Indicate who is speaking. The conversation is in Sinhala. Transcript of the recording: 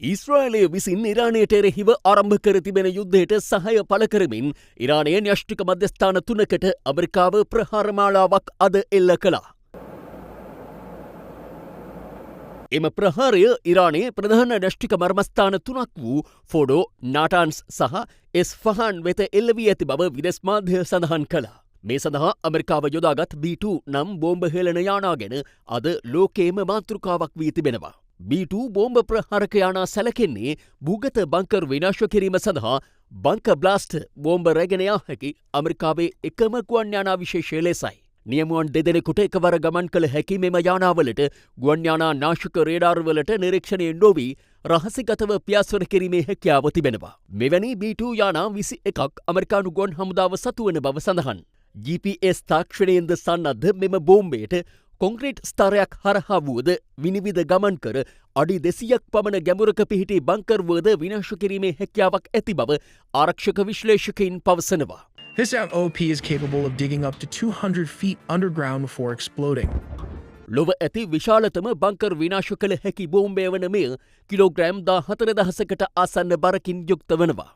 Speaker 1: ඊශ්‍රායලය විසින් ඉරානයට එරෙහිව ආරම්භ කර තිබෙන යුද්ධයට සහාය පළ කරමින් ඉරානයේ න්‍යෂ්ටික මධ්‍යස්ථාන තුනකට ඇමරිකාව ප්‍රහාර මාලාවක් අද එල්ල කළා. එම ප්‍රහාරය ඉරානයේ ප්‍රධාන න්‍යෂ්ටික මර්මස්ථාන තුනක් වූ ෆොඩෝ, නාටාන්ස් සහ එස්ෆහාන් වෙත එල්ල වී ඇති බව විදෙස් මාධ්‍ය සඳහන් කළා. මේ සඳහා ඇමරිකාව යොදාගත් B2 නම් බෝම්බ හෙළන යානා ගැන අද ලෝකයේම මාතෘකාවක් වී තිබෙනවා. B2 බෝම්බ ප්‍රහාරක යානා සැලකෙන්නේ භූගත බංකර් විනාශ කිරීම සඳහා බංකර් බ්ලාස්ට් බෝම්බ රැගෙන යා හැකි ඇමරිකාවේ එකම ගුවන් යානා විශේෂය ලෙසයි. නියමුවන් දෙදෙනෙකුට එකවර ගමන් කළ හැකි මෙම යානාවලට ගුවන් යානා නාශක රේඩාර්වලට නිරීක්ෂණය නොවී රහසිගතව පියාසර කිරීමේ හැකියාව තිබෙනවා. මෙවැනි B2 යානා 21ක් ඇමරිකානු ගුවන් හමුදාව සතුවන බව සඳහන්. GPS තාක්ෂණයෙන්ද සන්නද්ධ මෙම බෝම්බයට කොන්ක්‍රීට් ස්තරයක් හරහා වුවද විනිවිද ගමන් කර අඩි 200ක් පමණ ගැඹුරක පිහිටි බංකර් වුවද විනාශ කිරීමේ හැකියාවක් ඇති බව ආරක්ෂක විශ්ලේෂකයින් පවසනවා.
Speaker 2: This OP is capable of digging up to 200 feet underground before exploding.
Speaker 1: ලොව ඇති විශාලතම බංකර් විනාශ කළ හැකි බෝම්බය වන මෙය කිලෝග්‍රෑම් 14,000කට ආසන්න බරකින් යුක්ත වනවා.